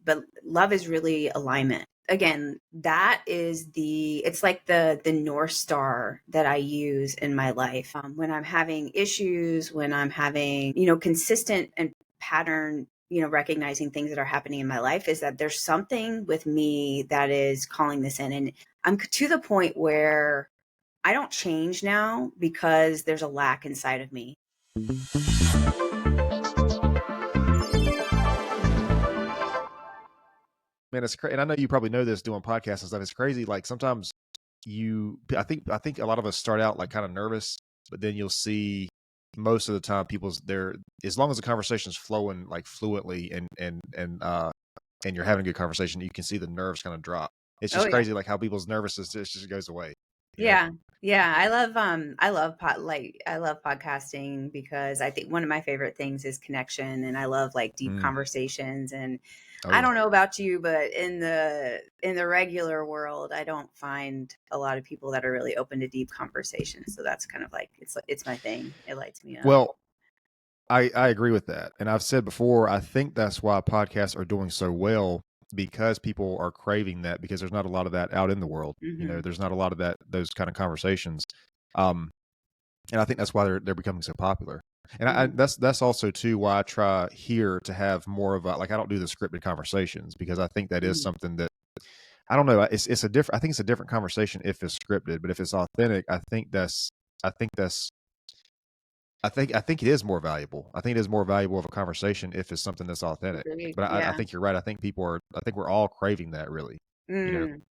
but love is really alignment. Again, that is it's like the North Star that I use in my life. When I'm having issues, when I'm having, consistent and pattern, recognizing things that are happening in my life, is that there's something with me that is calling this in. And I'm to the point where I don't change now because there's a lack inside of me. Man, it's crazy. And I know you probably know this doing podcasts and stuff. It's crazy. Like sometimes I think a lot of us start out like kind of nervous, but then you'll see most of the time as long as the conversation is flowing like fluently and you're having a good conversation, you can see the nerves kind of drop. It's just crazy, like how people's nervousness just goes away. Yeah. Yeah. I love podcasting because I think one of my favorite things is connection, and I love like deep conversations. And I don't know about you, but in the regular world, I don't find a lot of people that are really open to deep conversations. So that's kind of like, it's my thing. It lights me up. Well, I agree with that. And I've said before, I think that's why podcasts are doing so well, because people are craving that, because there's not a lot of that out in the world. There's not a lot of those kind of conversations. And I think that's why they're becoming so popular. And that's also too why I try here to have more of I don't do the scripted conversations, because I think that is something that, I don't know. I think it's a different conversation if it's scripted, but if it's authentic, I think it is more valuable. I think it is more valuable of a conversation if it's something that's authentic. But I think you're right. I think we're all craving that, really. I mean,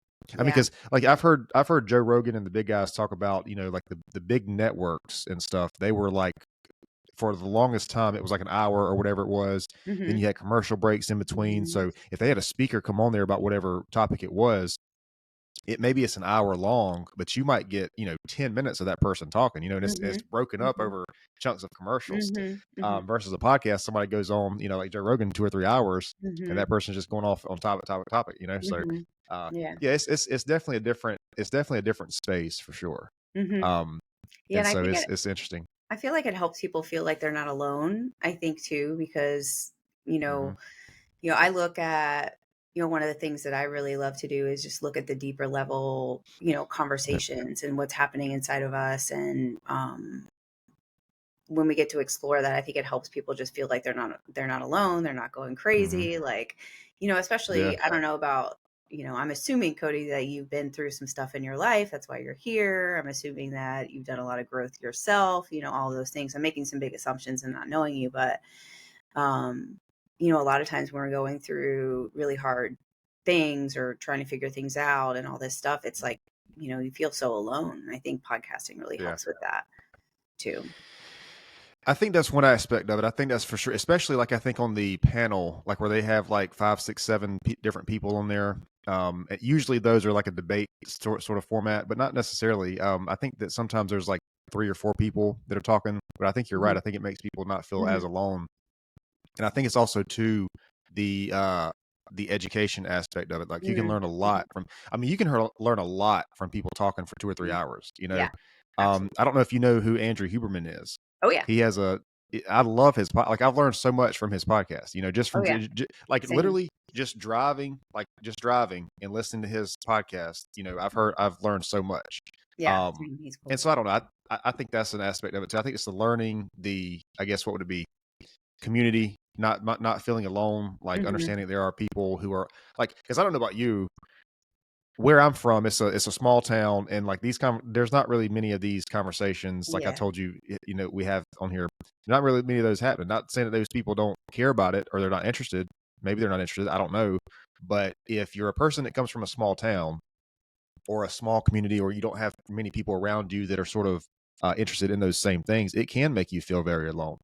because like I've heard Joe Rogan and the big guys talk about, like the big networks and stuff. They were like, for the longest time, it was like an hour or whatever it was. Then you had commercial breaks in between. So if they had a speaker come on there about whatever topic it was, maybe it's an hour long, but you might get 10 minutes of that person talking, and it's broken up over chunks of commercials. Versus a podcast, somebody goes on, like Joe Rogan, 2 or 3 hours, and that person's just going off on topic. So it's definitely a different space for sure. And so it's interesting. I feel like it helps people feel like they're not alone. I think too, because I look at, one of the things that I really love to do is just look at the deeper level, conversations and what's happening inside of us. And when we get to explore that, I think it helps people just feel like they're not alone. They're not going crazy. Like, especially, I don't know about, I'm assuming, Cody, that you've been through some stuff in your life. That's why you're here. I'm assuming that you've done a lot of growth yourself, all of those things. I'm making some big assumptions and not knowing you, but a lot of times when we're going through really hard things or trying to figure things out and all this stuff, it's like, you feel so alone. I think podcasting really helps with that too. I think that's one aspect of it. I think that's for sure, especially like I think on the panel, like where they have like 5, 6, 7 different people on there. Usually those are like a debate sort of format, but not necessarily. I think that sometimes there's like 3 or 4 people that are talking, but I think you're right. I think it makes people not feel as alone. And I think it's also too the education aspect of it. Like you can learn a lot you can learn a lot from people talking for 2 or 3 hours, I don't know if you know who Andrew Huberman is. Oh yeah. He has I love his like I've learned so much from his podcast, just from literally just driving and listening to his podcast. I've learned so much. Yeah. He's cool. And so I don't know. I think that's an aspect of it too. I think it's the learning, I guess what would it be? Community, not feeling alone, like understanding there are people who are like, because I don't know about you, where I'm from, it's a small town, and like there's not really many of these conversations. Like I told you, we have on here, not really many of those happen. Not saying that those people don't care about it or they're not interested. Maybe they're not interested. I don't know. But if you're a person that comes from a small town or a small community, or you don't have many people around you that are sort of interested in those same things, it can make you feel very alone,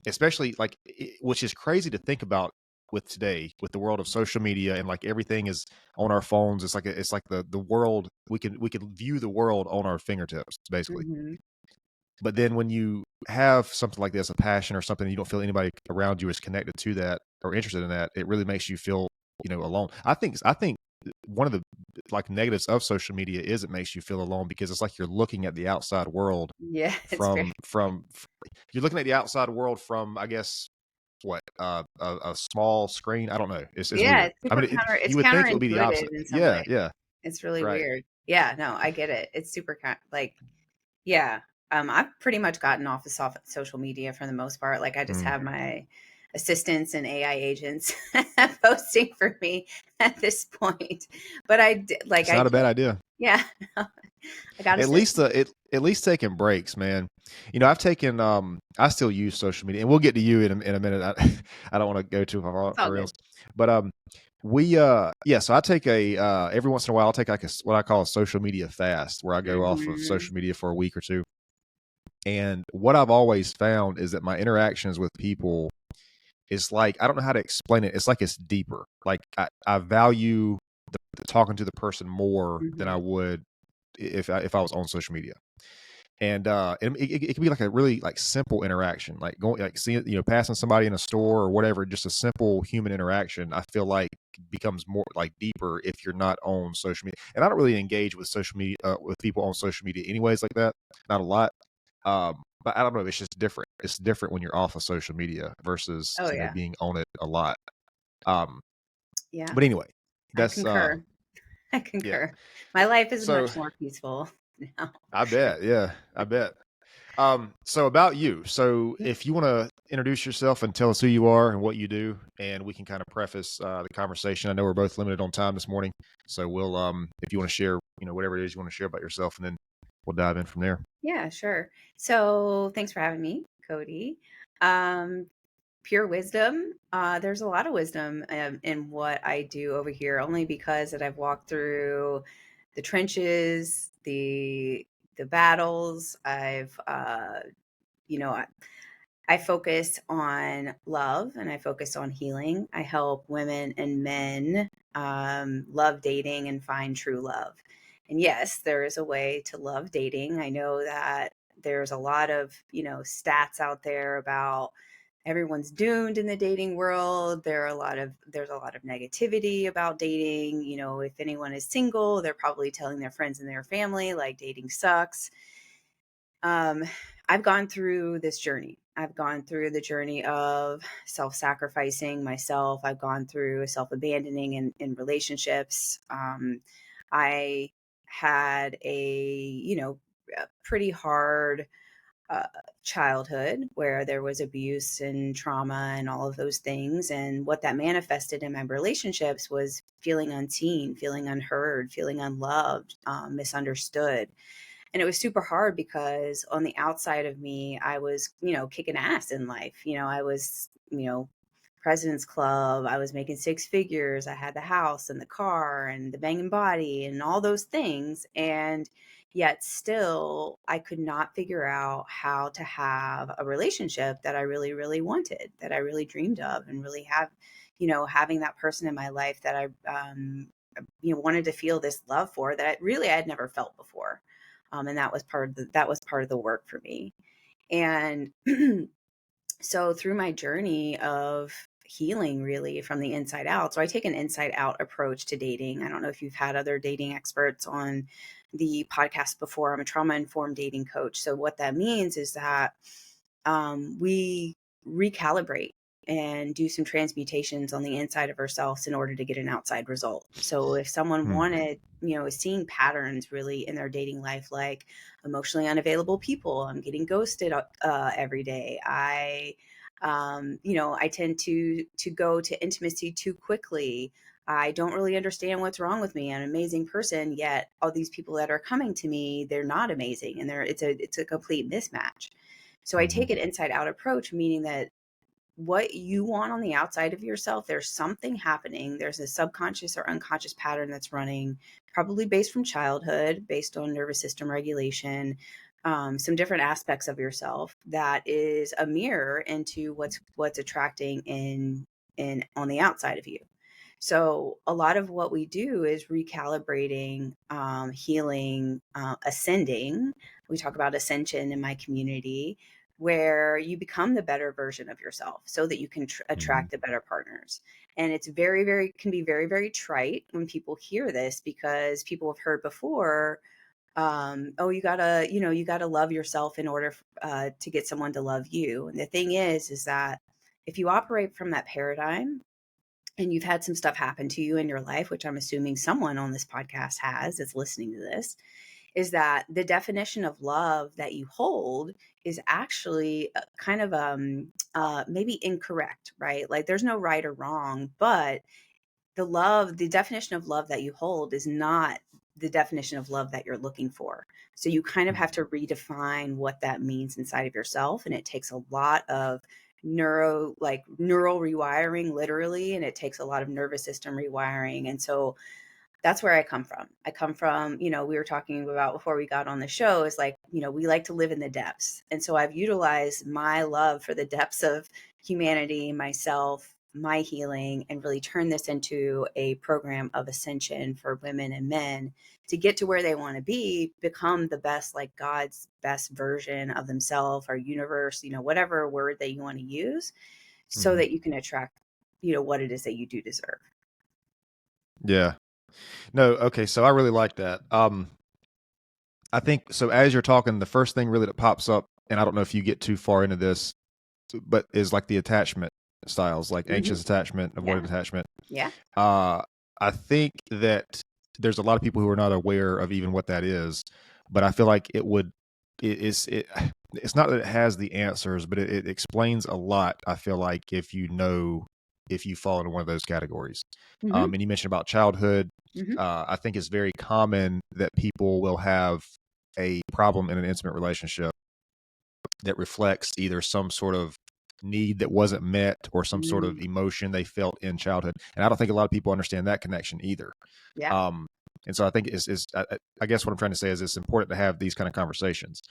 especially like, which is crazy to think about with today, with the world of social media, and like everything is on our phones. It's like the world, we can view the world on our fingertips, basically. But then when you have something like this, a passion or something, you don't feel anybody around you is connected to that or interested in that, it really makes you feel, alone. I think one of the like negatives of social media is it makes you feel alone, because it's like you're looking at the outside world. You're looking at the outside world from, I guess, what a small screen. I don't know. It's Yeah, weird. it's I super mean, it's you would think it would be the counterintuitive opposite. in some Yeah, way. yeah, It's really right. weird. Yeah, no, I get it. It's super like, yeah. I've pretty much gotten off of social media for the most part. Like, I just Mm. have my assistants and AI agents posting for me at this point. But It's not a bad idea. yeah, I got At assistants. least at least taking breaks, man. I've taken I still use social media, and we'll get to you in a minute. I don't want to go too It's all far else, good. but we yeah. So I take a every once in a while I'll take like what I call a social media fast, where I go off of Hmm. social media for a week or two. And what I've always found is that my interactions with people is like, I don't know how to explain it. It's like it's deeper. Like I value talking to the person more than I Hmm. would if I was on social media. And it can be like a really like simple interaction, like going like seeing passing somebody in a store or whatever, just a simple human interaction. I feel like becomes more like deeper if you're not on social media. And I don't really engage with social media with people on social media anyways, like that, not a lot. But I don't know, it's just different. It's different when you're off of social media versus Oh yeah, being on it a lot. Um, yeah. but anyway, I that's concur. I yeah. concur. My life is So much more peaceful now. I bet, yeah, I bet. So about you. So Yeah. if you want to introduce yourself and tell us who you are and what you do, and we can kind of preface the conversation. I know we're both limited on time this morning, so we'll if you want to share, whatever it is you want to share about yourself, and then we'll dive in from there. Yeah, sure. So thanks for having me, Cody. Um, Pure wisdom. There's a lot of wisdom in what I do over here, only because that I've walked through the trenches, the battles. You know, I focus on love and I focus on healing. I help women and men love dating and find true love. And yes, there is a way to love dating. I know that there's a lot of, stats out there about everyone's doomed in the dating world. There's a lot of negativity about dating. If anyone is single, they're probably telling their friends and their family like dating sucks. um, I've gone through this journey. I've gone through the journey of self sacrificing myself. I've gone through self abandoning in relationships. I had a pretty hard uh, childhood where there was abuse and trauma and all of those things. And what that manifested in my relationships was feeling unseen, feeling unheard, feeling unloved, misunderstood. And it was super hard because on the outside of me, I was, kicking ass in life. I was, President's Club. I was making six figures. I had the house and the car and the banging body and all those things. And yet still, I could not figure out how to have a relationship that I really, really wanted, that I really dreamed of, and really have, having that person in my life that I, wanted to feel this love for that I had never felt before. And that was part of the work for me. And so through my journey of healing really from the inside out, so I take an inside out approach to dating. I don't know if you've had other dating experts on the podcast before. I'm a trauma informed dating coach. So what that means is that we recalibrate and do some transmutations on the inside of ourselves in order to get an outside result. So if someone Hmm. wanted, is seeing patterns really in their dating life, like emotionally unavailable people, I'm getting ghosted every day. I tend to go to intimacy too quickly. I don't really understand what's wrong with me. I'm an amazing person, yet all these people that are coming to me, they're not amazing, and it's a complete mismatch. So I Hmm. take an inside out approach, meaning that what you want on the outside of yourself, there's something happening. There's a subconscious or unconscious pattern that's running, probably based from childhood, based on nervous system regulation, some different aspects of yourself that is a mirror into what's attracting in on the outside of you. So a lot of what we do is recalibrating, healing, ascending. We talk about ascension in my community, where you become the better version of yourself so that you can Hmm. attract the better partners. And it's very, very, can be very, very trite when people hear this, because people have heard before, oh, you gotta love yourself in order to get someone to love you. And the thing is that if you operate from that paradigm, and you've had some stuff happen to you in your life, which I'm assuming someone on this podcast has that's listening to this, is that the definition of love that you hold is actually kind of maybe incorrect, right? Like there's no right or wrong, but the definition of love that you hold is not the definition of love that you're looking for. So you kind of have to redefine what that means inside of yourself. And it takes a lot of neural rewiring, literally, and it takes a lot of nervous system rewiring. And so that's where I come from. I come from, we were talking about before we got on the show, is like, we like to live in the depths. And so I've utilized my love for the depths of humanity, myself, my healing, and really turn this into a program of ascension for women and men to get to where they want to be, become the best, like God's best version of themselves or universe, whatever word that you want to use, so that you can attract, what it is that you do deserve. Yeah. No, okay, so I really like that. I think so. As you're talking, the first thing really that pops up, and I don't know if you get too far into this, but is like the attachment styles, like anxious attachment, avoidant attachment. Yeah. I think that there's a lot of people who are not aware of even what that is, but I feel like it's not that it has the answers, but it explains a lot. I feel like if you fall into one of those categories. And you mentioned about childhood. I think it's very common that people will have a problem in an intimate relationship that reflects either some sort of need that wasn't met or some sort of emotion they felt in childhood. And I don't think a lot of people understand that connection either. Yeah. And so I think I guess what I'm trying to say is it's important to have these kind of conversations.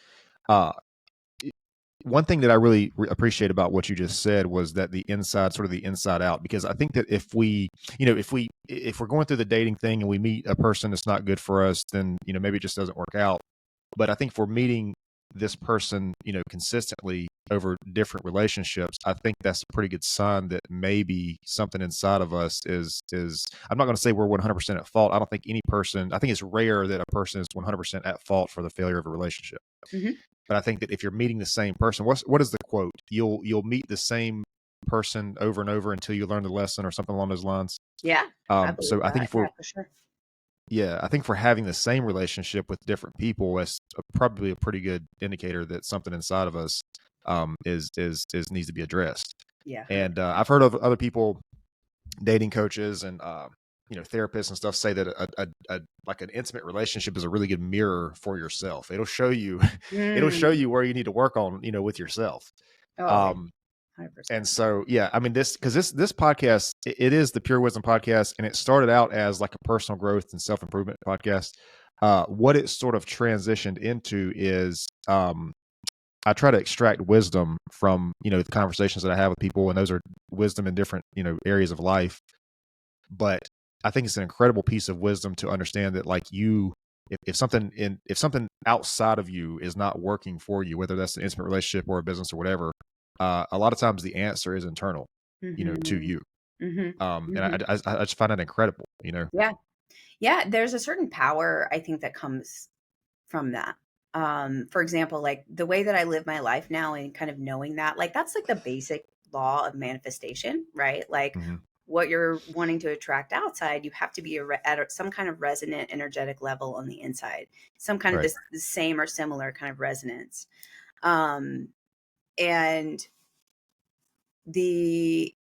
One thing that I really appreciate about what you just said was that the inside out, because I think that if we're going through the dating thing and we meet a person that's not good for us, then, maybe it just doesn't work out. But I think if we're meeting this person, consistently over different relationships, I think that's a pretty good sign that maybe something inside of us is, I'm not going to say we're 100% at fault. I don't think I think it's rare that a person is 100% at fault for the failure of a relationship. But I think that if you're meeting the same person, what is the quote? You'll meet the same person over and over until you learn the lesson, or something along those lines. Yeah. So I think if we're, for sure. Yeah, I think for having the same relationship with different people, that's probably a pretty good indicator that something inside of us is needs to be addressed. Yeah. And I've heard of other people, dating coaches and therapists and stuff, say that a like an intimate relationship is a really good mirror for yourself. It'll show you where you need to work on, with yourself. Oh, 100%. And so, yeah, I mean, this podcast, it is the Pure Wisdom podcast, and it started out as like a personal growth and self-improvement podcast. What it sort of transitioned into is, I try to extract wisdom from, the conversations that I have with people, and those are wisdom in different, areas of life. But I think it's an incredible piece of wisdom to understand that, like, if something outside of you is not working for you, whether that's an intimate relationship or a business or whatever, a lot of times the answer is internal, to you. And I just find that incredible, Yeah. Yeah. There's a certain power, I think, that comes from that. For example, like the way that I live my life now and kind of knowing that, like, that's like the basic law of manifestation, right? Like what you're wanting to attract outside, you have to be at some kind of resonant energetic level on the inside, some kind of Right. the same or similar kind of resonance. And it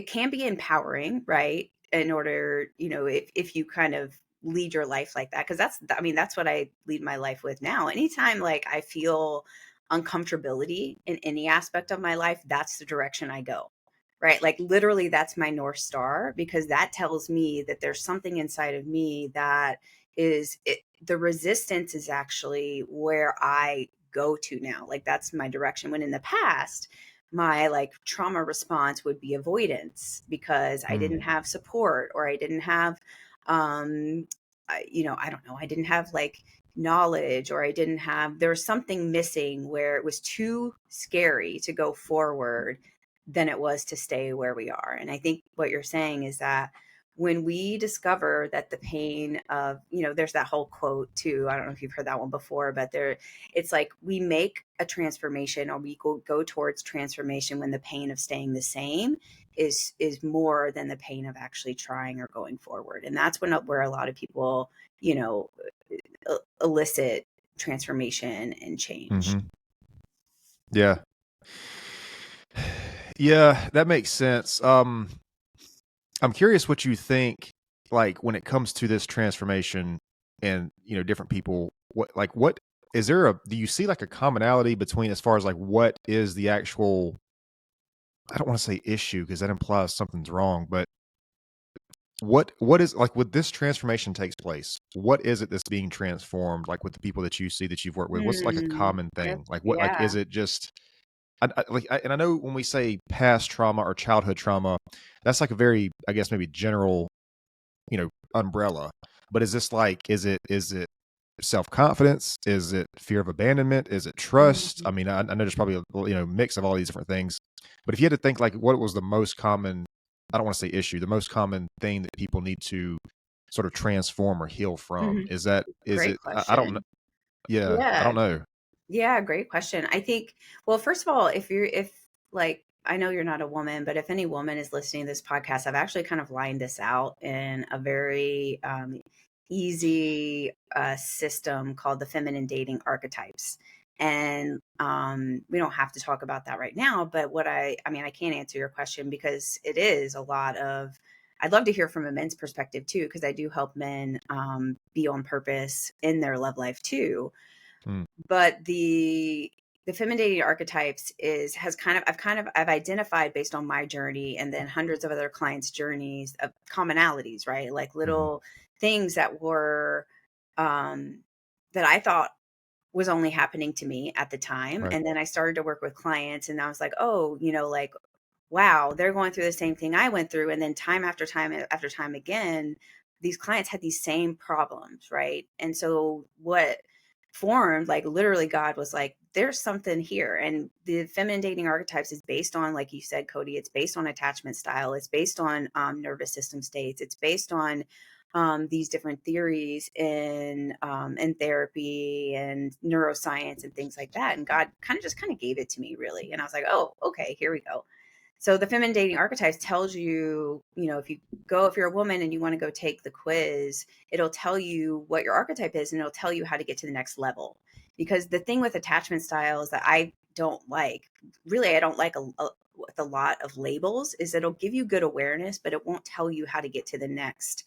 can be empowering, right? In order, if you kind of lead your life like that, because that's what I lead my life with now. Anytime like I feel uncomfortability in any aspect of my life, that's the direction I go, right? Like literally that's my North Star, because that tells me that there's something inside of me that the resistance is actually where I go to now. Like that's my direction. When in the past, my like trauma response would be avoidance, because I didn't have support, or I didn't have I don't know, I didn't have like knowledge, or there was something missing where it was too scary to go forward than it was to stay where we are. And I think what you're saying is that when we discover that the pain of, there's that whole quote too. I don't know if you've heard that one before, but it's like we make a transformation, or we go towards transformation when the pain of staying the same is more than the pain of actually trying or going forward. And that's where a lot of people, elicit transformation and change. Mm-hmm. Yeah. Yeah, that makes sense. I'm curious what you think, like, when it comes to this transformation and, different people, what is there do you see like a commonality between, as far as like what is the actual, I don't want to say issue because that implies something's wrong, but what is, like, with this transformation takes place, what is it that's being transformed, like with the people that you see that you've worked with? What's like a common thing? Like, what, like, Yeah. is it just, and I know when we say past trauma or childhood trauma, that's like a very, I guess, maybe general, umbrella. But is this like, is it self-confidence? Is it fear of abandonment? Is it trust? I Mhm. mean, I know there's probably a mix of all these different things. But if you had to think, like, what was the most common, I don't want to say issue, the most common thing that people need to sort of transform or heal from, Mhm. is Great it, I don't know. question. Yeah, I Yeah. don't know. Yeah, great question. I think, well, first of all, if like, I know you're not a woman, but if any woman is listening to this podcast, I've actually kind of lined this out in a very easy system called the feminine dating archetypes. And we don't have to talk about that right now, but I mean, I can't answer your question because it is a lot of, I'd love to hear from a men's perspective too, because I do help men be on purpose in their love life too. Mm, But the femininity archetypes I've identified based on my journey and then hundreds of other clients' journeys of commonalities, right? Like mhm, little things that were that I thought was only happening to me at the time. right. And then I started to work with clients and I was like, oh, like, wow, they're going through the same thing I went through. And then time after time after time again, these clients had these same problems, right? And so what formed, like literally God was like, there's something here. And the feminine dating archetypes is based on, like you said, Cody, it's based on attachment style. It's based on nervous system states. It's based on these different theories in therapy and neuroscience and things like that. And God kind of gave it to me, really. And I was like, oh, okay, here we go. So the feminine dating archetypes tells you, if you're a woman and you want to go take the quiz, it'll tell you what your archetype is and it'll tell you how to get to the next level. Because the thing with attachment styles that I don't like, really, I don't like with a lot of labels, is it'll give you good awareness, but it won't tell you how to get to the next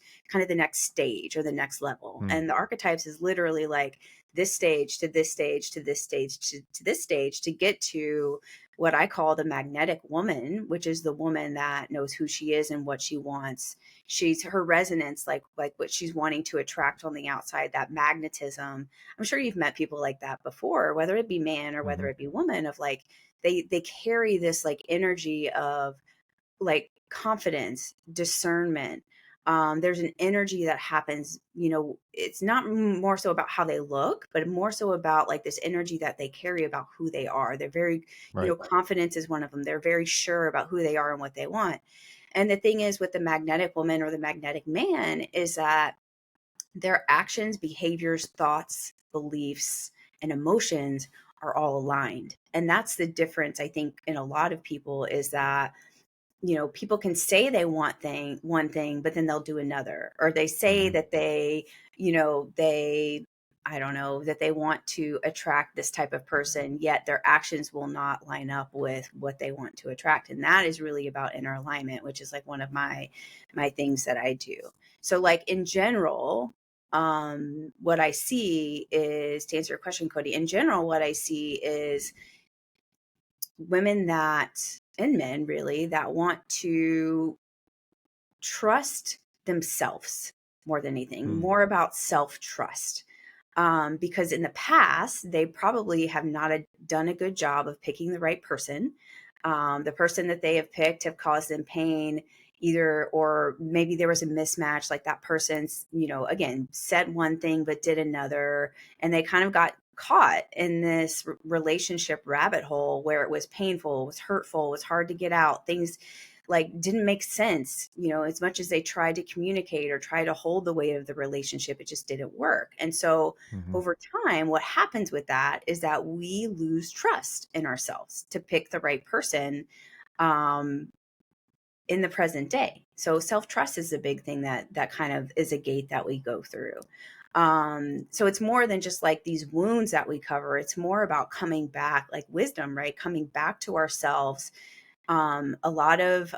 stage or the next level. Mm, And the archetypes is literally like this stage to this stage to this stage to this stage to get to what I call the magnetic woman, which is the woman that knows who she is and what she wants. She's her resonance, like what she's wanting to attract on the outside, that magnetism. I'm sure you've met people like that before, whether it be man or whether mhm, it be woman, of like they carry this like energy of like confidence, discernment. There's an energy that happens, it's not more so about how they look, but more so about like this energy that they carry about who they are. They're very, right. confidence is one of them. They're very sure about who they are and what they want. And the thing is with the magnetic woman or the magnetic man is that their actions, behaviors, thoughts, beliefs, and emotions are all aligned. And that's the difference, I think, in a lot of people, is that people can say they want one thing, but then they'll do another, or they say Mhm, that they I don't know, that they want to attract this type of person, yet their actions will not line up with what they want to attract. And that is really about inner alignment, which is like one of my things that I do. So like in general, what I see is, to answer your question, Cody, in general, what I see is women that, and men really, that want to trust themselves more than anything, mm, more about self trust. Because in the past, they probably have not done a good job of picking the right person. The person that they have picked have caused them pain, either, or maybe there was a mismatch, like that person's, again, said one thing but did another. And they kind of got caught in this relationship rabbit hole where it was painful, it was hurtful, it was hard to get out. Things like didn't make sense, as much as they tried to communicate or try to hold the weight of the relationship, it just didn't work. And so over time, what happens with that is that we lose trust in ourselves to pick the right person in the present day. So self-trust is a big thing that kind of is a gate that we go through. So it's more than just like these wounds that we cover. It's more about coming back, like wisdom, right? Coming back to ourselves. A lot of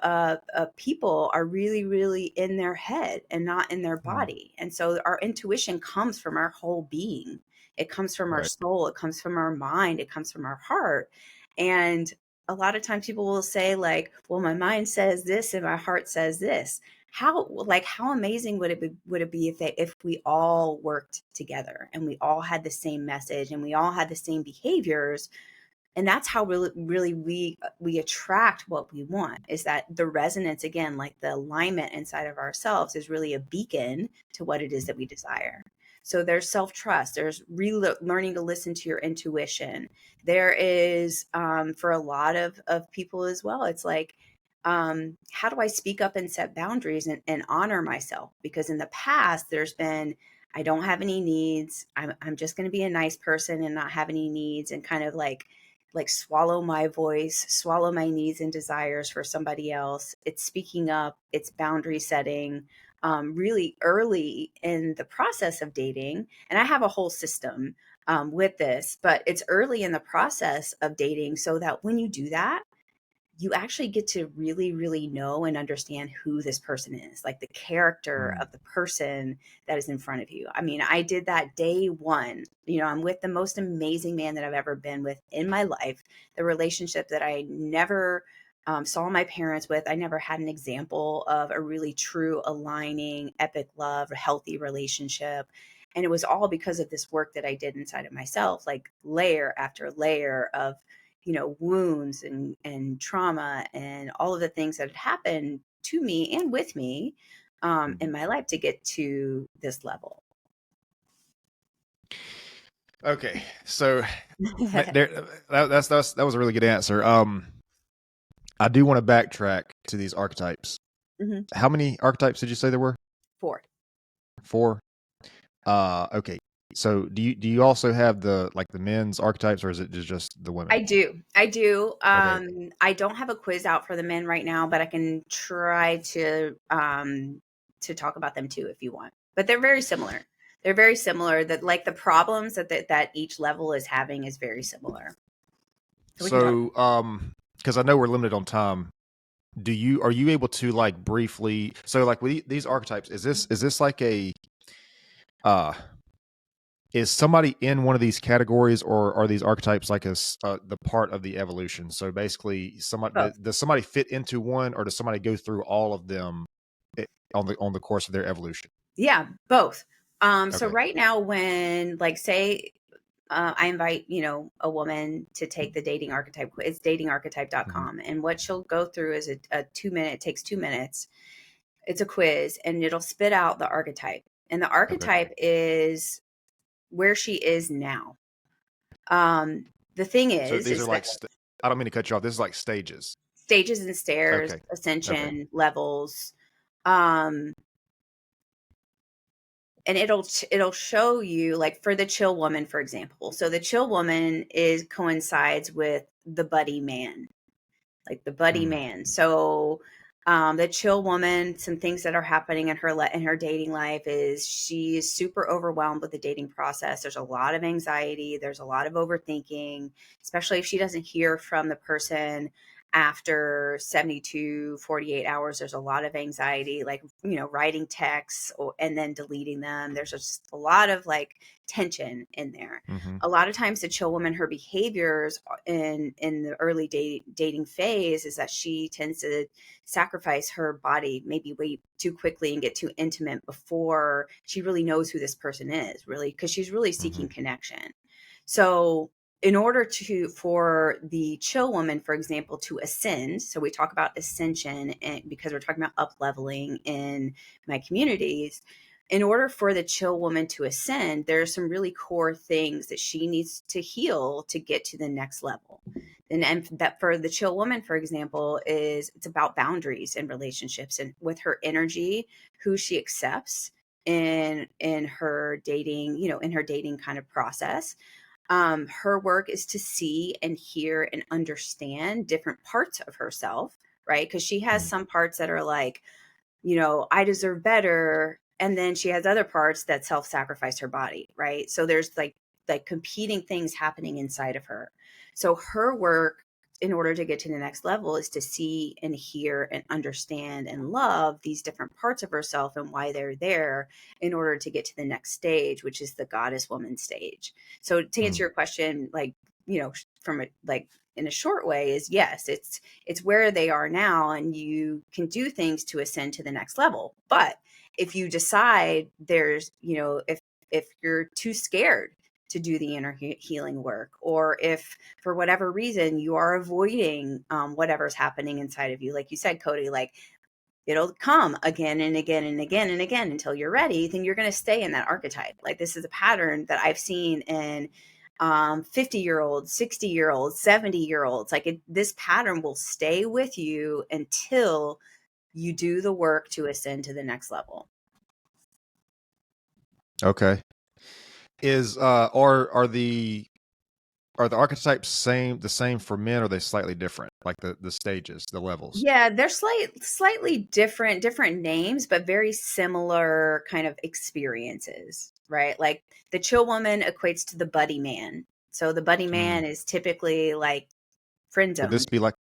people are really, really in their head and not in their body. And so our intuition comes from our whole being. It comes from our soul. It comes from our mind. It comes from our heart. And a lot of times people will say like, well, my mind says this and my heart says this. How amazing would it be if we all worked together and we all had the same message and we all had the same behaviors? And that's how really we attract what we want, is that the resonance, again, like the alignment inside of ourselves is really a beacon to what it is that we desire. So there's self-trust, there's learning to listen to your intuition. There is, for a lot of people as well, it's like, how do I speak up and set boundaries and honor myself? Because in the past, there's been, I don't have any needs. I'm just going to be a nice person and not have any needs, and kind of like swallow my voice, swallow my needs and desires for somebody else. It's speaking up, it's boundary setting, really early in the process of dating. And I have a whole system with this, but it's early in the process of dating, so that when you do that, you actually get to really, really know and understand who this person is, like the character of the person that is in front of you. I mean, I did that day one. I'm with the most amazing man that I've ever been with in my life, the relationship that I never saw my parents with. I never had an example of a really true, aligning, epic love, a healthy relationship. And it was all because of this work that I did inside of myself, like layer after layer of wounds and trauma and all of the things that had happened to me and with me in my life to get to this level. Okay, so that was a really good answer. I do want to backtrack to these archetypes. How many archetypes did you say there were? 4. 4. Okay. So do you also have the men's archetypes, or is it just the women? I do. Okay. I don't have a quiz out for the men right now, but I can try to talk about them too if you want. But they're very similar. They're very similar. That like the problems that each level is having is very similar. So because I know we're limited on time, are you able to like briefly, so like with these archetypes, is this like a is somebody in one of these categories, or are these archetypes like the part of the evolution? So basically, does somebody fit into one, or does somebody go through all of them on the course of their evolution? Yeah, both. So right now, when like say I invite, a woman to take the dating archetype quiz, it's datingarchetype.com. And what she'll go through is a 2-minute, it takes 2 minutes. It's a quiz and it'll spit out the archetype. And the archetype is where she is now. The thing so is these are like, I don't mean to cut you off. This is like stages and stairs, ascension levels. And it'll show you, like for the chill woman, for example. So the chill woman coincides with the buddy man, like the buddy man. So the chill woman, some things that are happening in her dating life is she is super overwhelmed with the dating process. There's a lot of anxiety. There's a lot of overthinking, especially if she doesn't hear from the person after 72, 48 hours. There's a lot of anxiety, like, writing texts and then deleting them. There's just a lot of like tension in there. A lot of times the chill woman, her behaviors in the early dating phase is that she tends to sacrifice her body maybe way too quickly and get too intimate before she really knows who this person is, really, because she's really seeking connection. So in order for the chill woman, for example, to ascend, so we talk about ascension, and because we're talking about up leveling in my communities, in order for the chill woman to ascend, there are some really core things that she needs to heal to get to the next level. And that for the chill woman, for example, is it's about boundaries in relationships and with her energy, who she accepts in her dating, in her dating kind of process. Her work is to see and hear and understand different parts of herself, right? Because she has some parts that are like, I deserve better. And then she has other parts that self-sacrifice her body, right? So there's like competing things happening inside of her. So her work in order to get to the next level is to see and hear and understand and love these different parts of herself and why they're there in order to get to the next stage, which is the goddess woman stage. So to answer your question, like, from a, like, in a short way, is yes, it's where they are now, and you can do things to ascend to the next level. But if you decide there's, if you're too scared to do the inner healing work, or if for whatever reason you are avoiding whatever's happening inside of you, like you said, Cody, like it'll come again and again and again and again until you're ready, then you're going to stay in that archetype. Like, this is a pattern that I've seen in 50-year-olds, 60-year-olds, 70-year-olds. Like, this pattern will stay with you until you do the work to ascend to the next level. Okay. Are the archetypes the same for men, or are they slightly different? Like the stages, the levels? Yeah, they're slightly different names, but very similar kind of experiences, right? Like the chill woman equates to the buddy man. So the buddy man is typically like friend zoned. Would this be like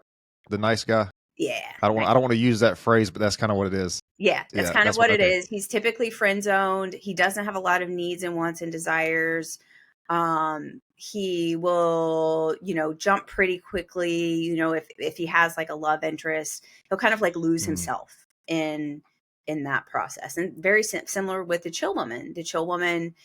the nice guy? Yeah. I don't want to use that phrase, but that's kind of what it is. Yeah, that's kind of what it is. He's typically friend zoned. He doesn't have a lot of needs and wants and desires. He will, jump pretty quickly. If he has like a love interest, he'll kind of like lose himself in that process. And very similar with the chill woman. The chill woman,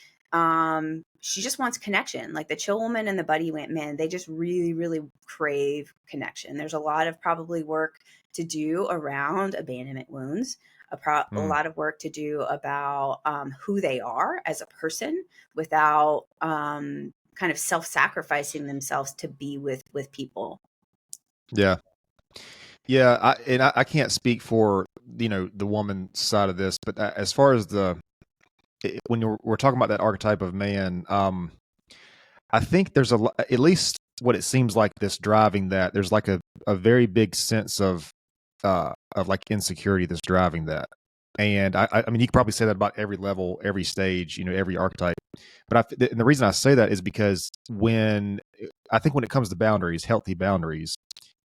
she just wants connection. Like the chill woman and the buddy man, they just really, really crave connection. There's a lot of probably work to do around abandonment wounds. A lot of work to do about who they are as a person without kind of self-sacrificing themselves to be with people. Yeah. I can't speak for the woman side of this, but as far as when we're talking about that archetype of man, I think there's at least what it seems like this driving that. There's like a very big sense of like insecurity that's driving that. And I mean, you could probably say that about every level, every stage, every archetype. But and the reason I say that is because when it comes to boundaries, healthy boundaries,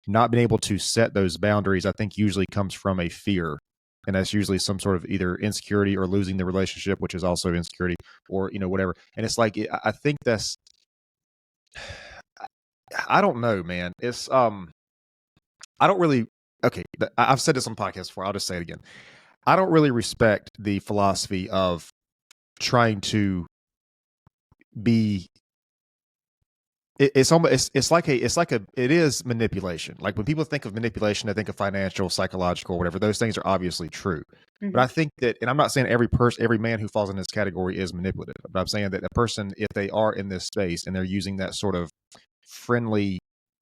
not being able to set those boundaries, I think usually comes from a fear. And that's usually some sort of either insecurity or losing the relationship, which is also insecurity, or, whatever. And it's like, I think that's, I don't know, man. It's, I don't really, okay, I've said this on podcasts before. I'll just say it again. I don't really respect the philosophy of trying to be. It is manipulation. Like when people think of manipulation, they think of financial, psychological, whatever. Those things are obviously true. But I think that, and I'm not saying every man who falls in this category is manipulative, but I'm saying that a person, if they are in this space and they're using that sort of friendly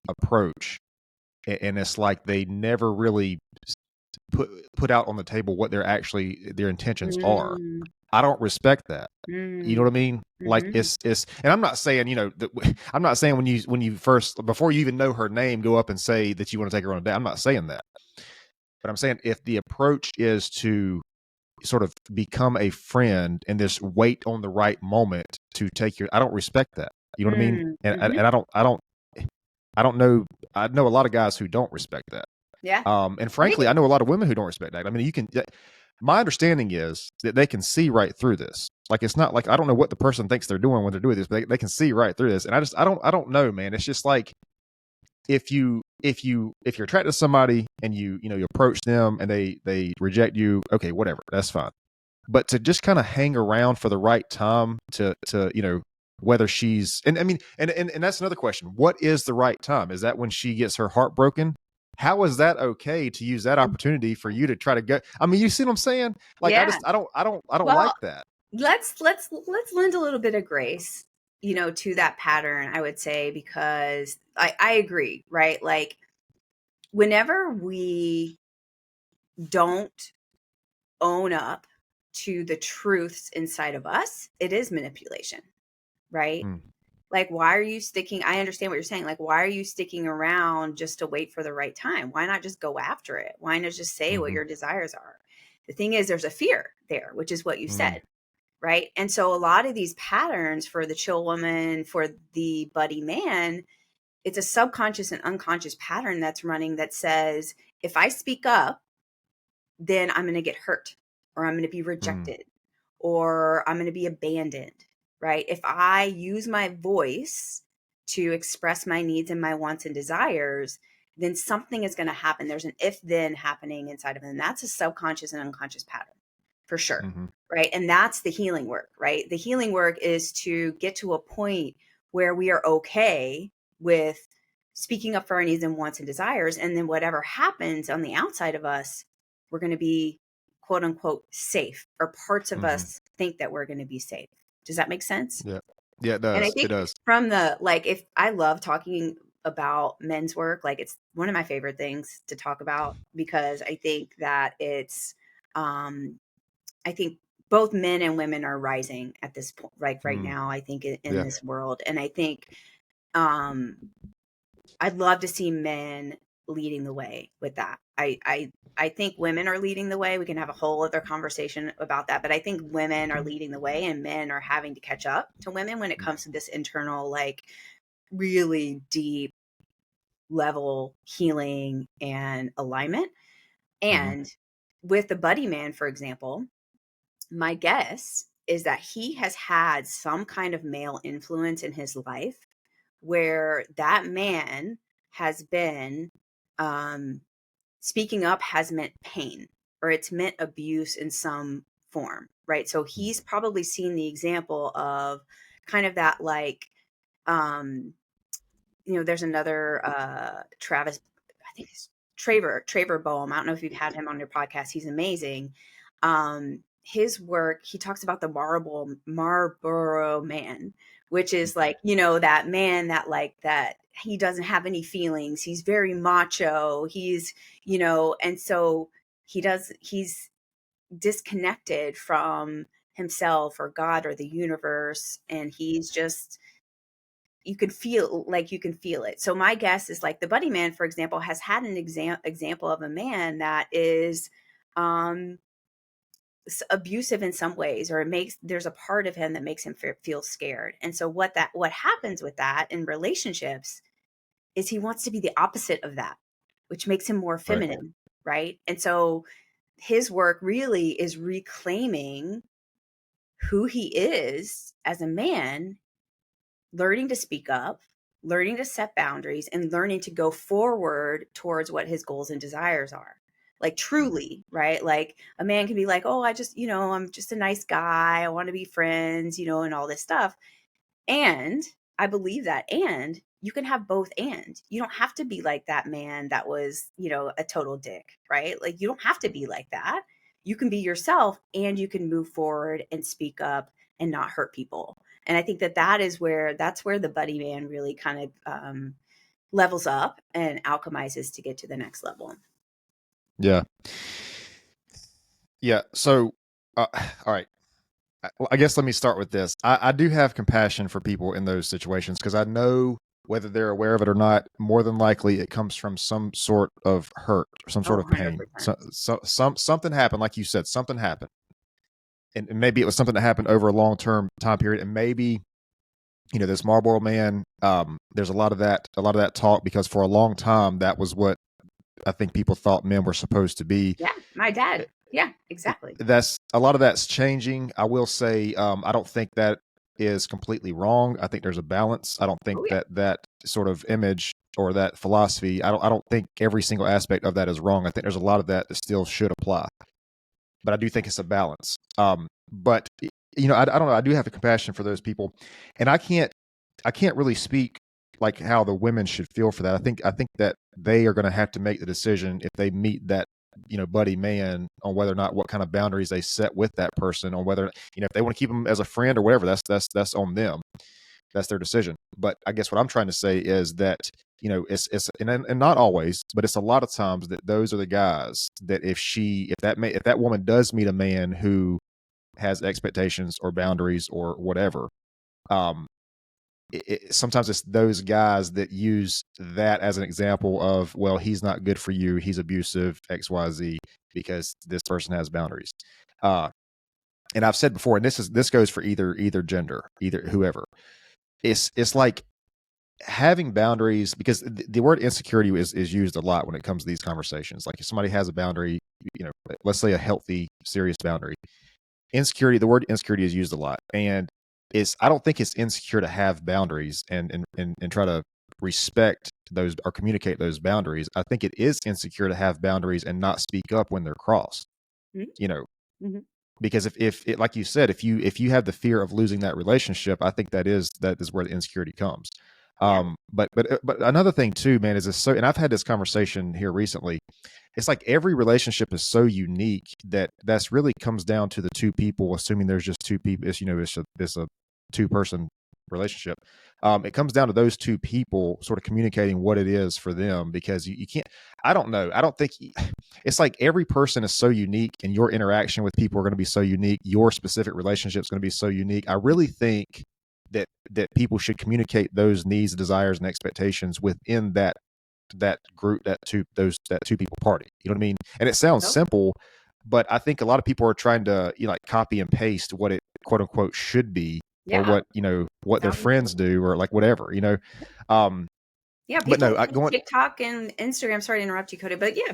approach, and it's like they never really put out on the table what their intentions are. I don't respect that. You know what I mean? Like it's, and I'm not saying, I'm not saying when you first, before you even know her name, go up and say that you want to take her on a date. I'm not saying that, but I'm saying if the approach is to sort of become a friend and just wait on the right moment to take I don't respect that. You know what I mean? And I don't know. I know a lot of guys who don't respect that. Yeah. And frankly, I know a lot of women who don't respect that. I mean, my understanding is that they can see right through this. Like, it's not like, I don't know what the person thinks they're doing when they're doing this, but they can see right through this. And I don't know, man. It's just like, if you're attracted to somebody and you approach them and they reject you, okay, whatever, that's fine. But to just kind of hang around for the right time to whether she's, and I mean, and that's another question. What is the right time? Is that when she gets her heart broken? how is that okay to use that opportunity for you to try to go? I mean, you see what I'm saying? Like, Yeah. I don't Well, like that. let's lend a little bit of grace, to that pattern, I would say, because I agree, right? Like, whenever we don't own up to the truths inside of us, it is manipulation, right? Mm, Like, why are you sticking? I understand what you're saying. Like, why are you sticking around just to wait for the right time? Why not just go after it? Why not just say what mm-hmm, your desires are? The thing is, there's a fear there, which is what you mm, said, right? And so a lot of these patterns for the chill woman, for the buddy man, it's a subconscious and unconscious pattern that's running that says, if I speak up, then I'm going to get hurt, or I'm going to be mm, rejected, or I'm going to be abandoned, right? If I use my voice to express my needs and my wants and desires, then something is going to happen. There's an if then happening inside of them. And that's a subconscious and unconscious pattern for sure. mm-hmm, Right. And that's the healing work, right? The healing work is to get to a point where we are okay with speaking up for our needs and wants and desires. And then whatever happens on the outside of us, we're going to be quote unquote safe, or parts of mm-hmm. us think that we're going to be safe. Does that make sense? Yeah. Yeah, it And I does. It think does. from the, like, if I love talking about men's work, like, it's one of my favorite things to talk about, because I think that um, I think both men and women are rising at this point, like right Mm, now, I think in yeah. this world. And I think, um, I'd love to see men leading the way with that. I think women are leading the way. We can have a whole other conversation about that, but I think women are leading the way, and men are having to catch up to women when it comes to this internal, like, really deep level healing and alignment. Mm-hmm, And with the buddy man, for example, my guess is that he has had some kind of male influence in his life where that man has been, um, speaking up has meant pain, or it's meant abuse in some form, right? So he's probably seen the example of kind of that, like, um, there's another Travis, I think it's Traver Boehm. I don't know if you've had him on your podcast. He's amazing. His work, he talks about the Marlboro Man, which is like, that man that, like, that he doesn't have any feelings. He's very macho. And so he's disconnected from himself or God or the universe. And he's just, you can feel it. So my guess is, like, the buddy man, for example, has had an example of a man that is, um, abusive in some ways, or there's a part of him that makes him feel scared. And so what happens with that in relationships is he wants to be the opposite of that, which makes him more right. feminine, right? And so his work really is reclaiming who he is as a man, learning to speak up, learning to set boundaries, and learning to go forward towards what his goals and desires are. Like, truly, right? Like, a man can be like, oh, I'm just a nice guy. I want to be friends, and all this stuff. And I believe that. And you can have both. And you don't have to be like that man that was, a total dick, right? Like, you don't have to be like that. You can be yourself, and you can move forward and speak up and not hurt people. And I think that's where the buddy man really kind of, levels up and alchemizes to get to the next level. Yeah. Yeah. So, all right. I guess let me start with this. I do have compassion for people in those situations, because I know, whether they're aware of it or not, more than likely it comes from some sort of hurt or some Oh, sort of pain. 100%. Something happened, like you said, something happened, and maybe it was something that happened over a long term time period, and maybe, this Marlboro Man. There's a lot of that talk, because for a long time that was what I think people thought men were supposed to be. Yeah. My dad. Yeah, exactly. That's a lot of that's changing. I will say, I don't think that is completely wrong. I think there's a balance. I don't think Oh, yeah. that sort of image or that philosophy. I don't think every single aspect of that is wrong. I think there's a lot of that still should apply, but I do think it's a balance. But I don't know. I do have a compassion for those people, and I can't really speak like how the women should feel for that. I think that they are going to have to make the decision if they meet that, buddy man, on whether or not what kind of boundaries they set with that person, on whether, if they want to keep them as a friend or whatever, that's on them. That's their decision. But I guess what I'm trying to say is that, it's and not always, but it's a lot of times that those are the guys that if that woman does meet a man who has expectations or boundaries or whatever, sometimes it's those guys that use that as an example of, well, he's not good for you, he's abusive, XYZ, because this person has boundaries. And I've said before, and this goes for either gender, either whoever. It's like having boundaries, because the word insecurity is used a lot when it comes to these conversations. Like if somebody has a boundary, let's say a healthy, serious boundary, the word insecurity is used a lot. And I don't think it's insecure to have boundaries and try to respect those or communicate those boundaries. I think it is insecure to have boundaries and not speak up when they're crossed. Mm-hmm. Because if it, like you said, if you have the fear of losing that relationship, I think that is where the insecurity comes. Yeah. But another thing too, man, is and I've had this conversation here recently. It's like every relationship is so unique that's really comes down to the two people, assuming there's just two people. It's a two-person relationship. It comes down to those two people sort of communicating what it is for them, because you can't, I don't know. I don't think it's like every person is so unique, and your interaction with people are going to be so unique. Your specific relationship is going to be so unique. I really think that people should communicate those needs, desires, and expectations within that group, that two people party. You know what I mean? And it sounds simple, but I think a lot of people are trying to like copy and paste what it quote unquote should be, or what their friends do, or like whatever, Yeah, people, but no, TikTok and Instagram. Sorry to interrupt you, Cody, but yeah,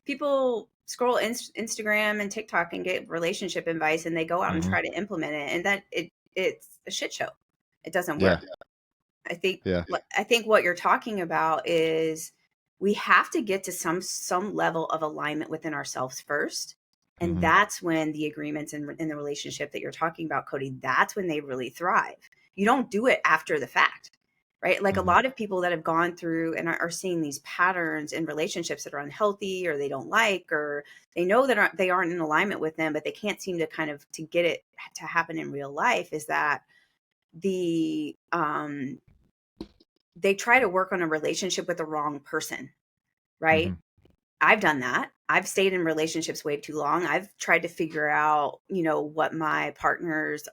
people scroll Instagram and TikTok and get relationship advice, and they go out and try to implement it, and that it's a shit show. It doesn't work. I think what you're talking about is we have to get to some level of alignment within ourselves first. And that's when the agreements in the relationship that you're talking about, Cody, that's when they really thrive. You don't do it after the fact, right? Like a lot of people that have gone through and are seeing these patterns in relationships that are unhealthy, or they don't like, or they know that they aren't in alignment with them, but they can't seem to to get it to happen in real life, is that they try to work on a relationship with the wrong person, right? I've done that. I've stayed in relationships way too long. I've tried to figure out, what my partner's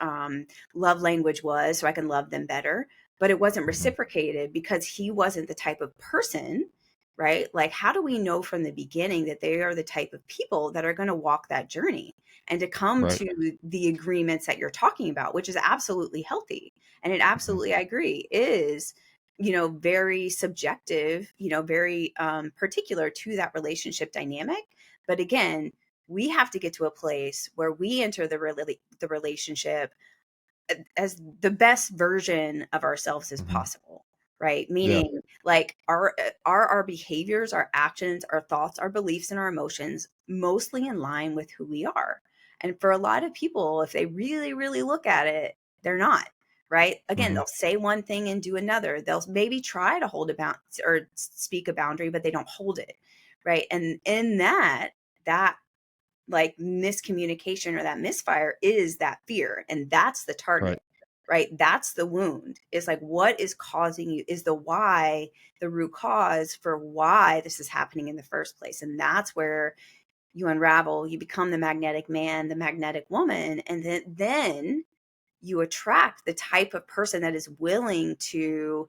love language was so I can love them better, but it wasn't reciprocated because he wasn't the type of person, right? Like, how do we know from the beginning that they are the type of people that are going to walk that journey and to come to the agreements that you're talking about, which is absolutely healthy. And it absolutely, I agree, is very subjective, very particular to that relationship dynamic. But again, we have to get to a place where we enter the relationship as the best version of ourselves as possible, right? Meaning like our behaviors, our actions, our thoughts, our beliefs, and our emotions mostly in line with who we are. And for a lot of people, if they really, really look at it, they're not. Right. Again, they'll say one thing and do another. They'll maybe try to hold a bound or speak a boundary, but they don't hold it. Right. And in that like miscommunication or that misfire is that fear. And that's the target. Right. That's the wound. It's like, what is causing you is the why, the root cause for why this is happening in the first place. And that's where you unravel, you become the magnetic man, the magnetic woman. And then you attract the type of person that is willing to,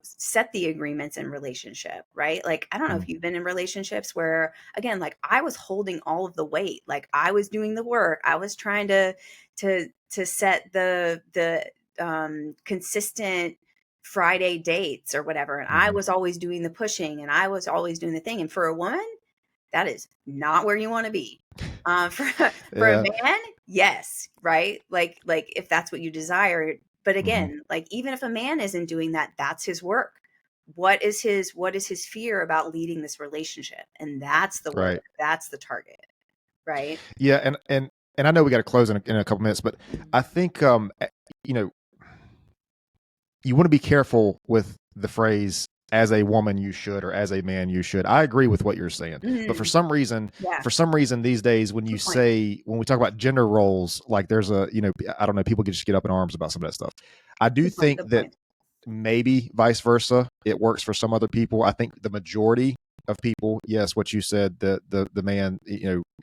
set the agreements in relationship, right? Like, I don't know if you've been in relationships where, again, like I was holding all of the weight, like I was doing the work. I was trying to set the consistent Friday dates or whatever. And I was always doing the pushing and I was always doing the thing. And for a woman, that is not where you want to be. For a man, yes, right? Like if that's what you desire. But again, like even if a man isn't doing that, that's his work. What is his fear about leading this relationship? And that's the work. That's the target. Right. Yeah. And I know we got to close in a couple minutes, but I think, you want to be careful with the phrase as a woman you should, or as a man you should. I agree with what you're saying. But for some reason, these days, when you say, when we talk about gender roles, like there's a, I don't know, people can just get up in arms about some of that stuff. I do think that maybe vice versa, it works for some other people. I think the majority of people, yes, what you said, the man,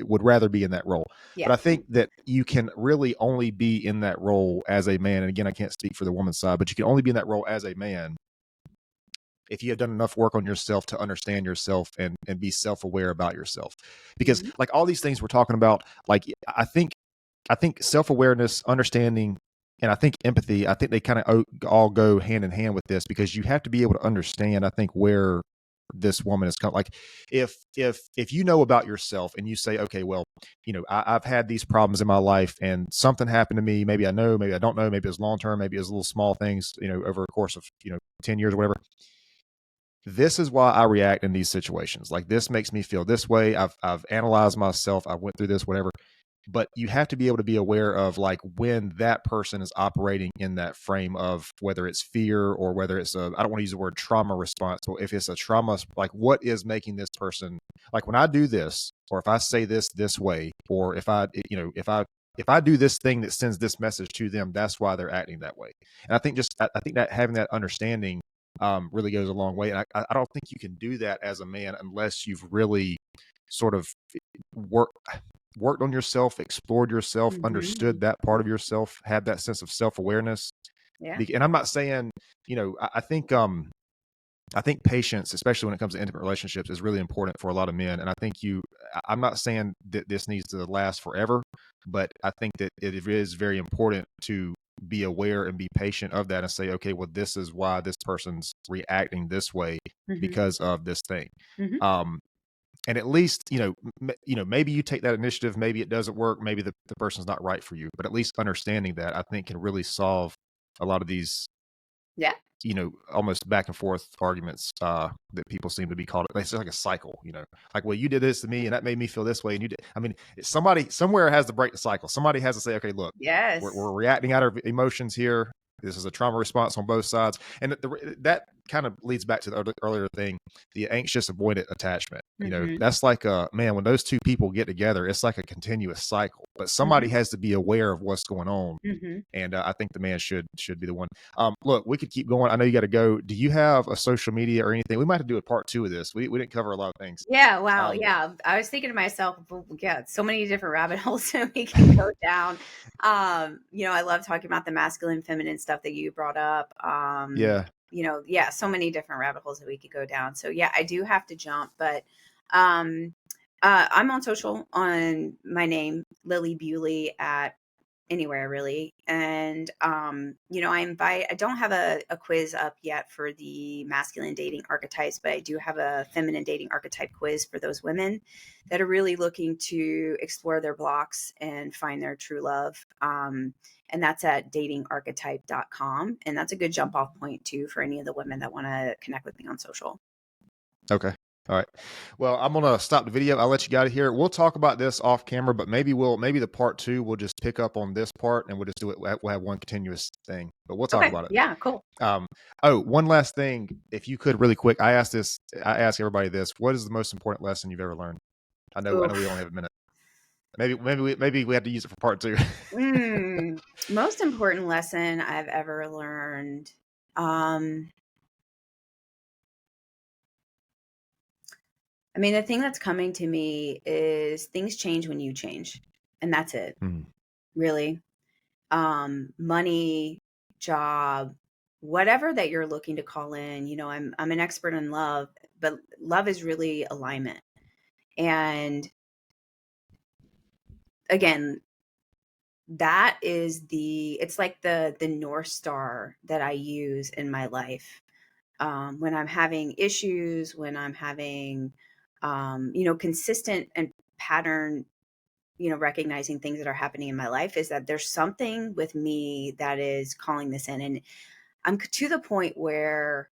would rather be in that role. But I think that you can really only be in that role as a man. And again, I can't speak for the woman's side, but you can only be in that role as a man if you have done enough work on yourself to understand yourself and be self-aware about yourself. Because like all these things we're talking about, like I think self-awareness, understanding, and I think empathy, I think they kind of all go hand in hand with this, because you have to be able to understand, I think, where this woman is coming. Like if you know about yourself and you say, okay, well, I've had these problems in my life and something happened to me. Maybe I know, maybe I don't know, maybe it's long-term, maybe it's little small things, over a course of, 10 years or whatever. This is why I react in these situations. Like this makes me feel this way. I've analyzed myself. I went through this, whatever. But you have to be able to be aware of like when that person is operating in that frame of whether it's fear or whether it's I don't want to use the word trauma response, but if it's a trauma, like what is making this person, like when I do this, or if I say this way, or if I do this thing that sends this message to them, that's why they're acting that way. And I think I think that having that understanding really goes a long way. And I don't think you can do that as a man unless you've really sort of worked on yourself, explored yourself, understood that part of yourself, had that sense of self-awareness. And I'm not saying, I think patience, especially when it comes to intimate relationships, is really important for a lot of men. And I think I'm not saying that this needs to last forever, but I think that it is very important to be aware and be patient of that and say, okay, well, this is why this person's reacting this way because of this thing. And at least, maybe you take that initiative, maybe it doesn't work, maybe the person's not right for you, but at least understanding that, I think, can really solve a lot of these, almost back and forth arguments that people seem to be called. It's like a cycle, like, well, you did this to me and that made me feel this way. And you did, I mean, somebody somewhere has to break the cycle. Somebody has to say, okay, look, we're reacting out of emotions here. This is a trauma response on both sides. And that kind of leads back to the earlier thing, the anxious avoidant attachment. That's like man, when those two people get together, it's like a continuous cycle. But somebody has to be aware of what's going on. And I think the man should be the one. Look, we could keep going. I know you got to go. Do you have a social media or anything? We might have to do a part 2 of this. We didn't cover a lot of things. Yeah. Wow. Yeah. I was thinking to myself, so many different rabbit holes that we can go down. I love talking about the masculine, feminine stuff that you brought up. So many different rabbit holes that we could go down. So yeah, I do have to jump, but I'm on social on my name, Lilli Bewley, at anywhere really. And, I don't have a quiz up yet for the masculine dating archetypes, but I do have a feminine dating archetype quiz for those women that are really looking to explore their blocks and find their true love. And that's at datingarchetype.com. And that's a good jump off point too, for any of the women that want to connect with me on social. Okay. All right. Well, I'm going to stop the video. I'll let you get out of here. We'll talk about this off camera, but maybe the part 2, we'll just pick up on this part and we'll just do it. We'll have one continuous thing, but we'll talk about it. Yeah, cool. One last thing. If you could really quick, I ask everybody this, what is the most important lesson you've ever learned? I know we only have a minute. Maybe we have to use it for part 2. Most important lesson I've ever learned. The thing that's coming to me is things change when you change, and that's it. Really. Money, job, whatever that you're looking to call in, I'm an expert in love, but love is really alignment. And again, that is it's like the North Star that I use in my life. When I'm having issues, when I'm having, consistent and pattern, recognizing things that are happening in my life, is that there's something with me that is calling this in. And I'm to the point where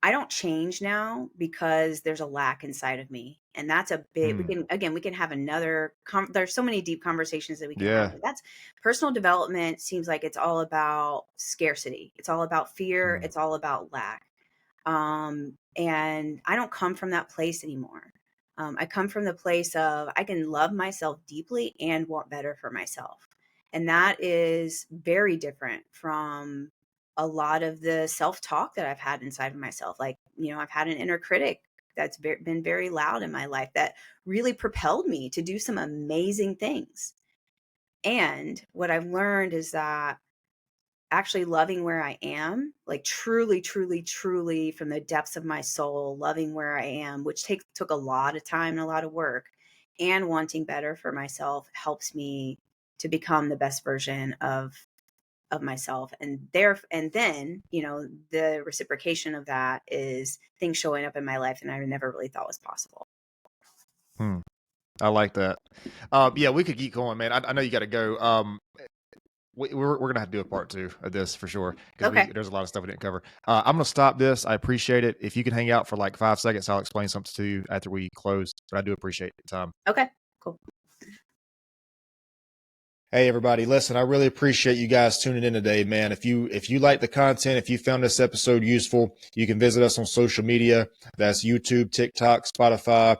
I don't change now because there's a lack inside of me. And that's a big, we can have another, there's so many deep conversations that we can have. But that's personal development. Seems like it's all about scarcity. It's all about fear. It's all about lack. And I don't come from that place anymore. I come from the place of I can love myself deeply and want better for myself. And that is very different from a lot of the self-talk that I've had inside of myself. Like, I've had an inner critic that's been very loud in my life that really propelled me to do some amazing things. And what I've learned is that actually loving where I am, like truly, truly, truly from the depths of my soul, loving where I am, which took a lot of time and a lot of work, and wanting better for myself helps me to become the best version of myself. And then, the reciprocation of that is things showing up in my life that I never really thought was possible. I like that. Yeah, we could keep going, man. I know you got to go. We're gonna have to do a part 2 of this for sure, because there's a lot of stuff we didn't cover. I'm gonna stop this. I appreciate it. If you can hang out for like 5 seconds, I'll explain something to you after we close. But I do appreciate the time. Okay, cool. Hey everybody, listen, I really appreciate you guys tuning in today, man. If you like the content, if you found this episode useful, you can visit us on social media. That's YouTube, TikTok, Spotify,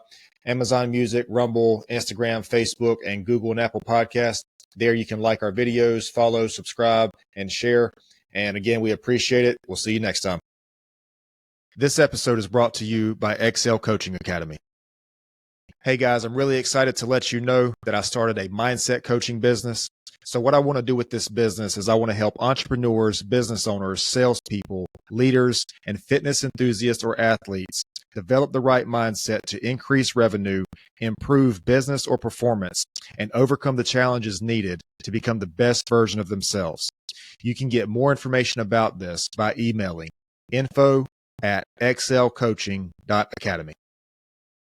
Amazon Music, Rumble, Instagram, Facebook, and Google and Apple Podcasts. There you can like our videos, follow, subscribe, and share. And again, we appreciate it. We'll see you next time. This episode is brought to you by Excel Coaching Academy. Hey guys, I'm really excited to let you know that I started a mindset coaching business. So what I want to do with this business is I want to help entrepreneurs, business owners, salespeople, leaders, and fitness enthusiasts or athletes develop the right mindset to increase revenue, improve business or performance, and overcome the challenges needed to become the best version of themselves. You can get more information about this by emailing info@excelcoaching.academy.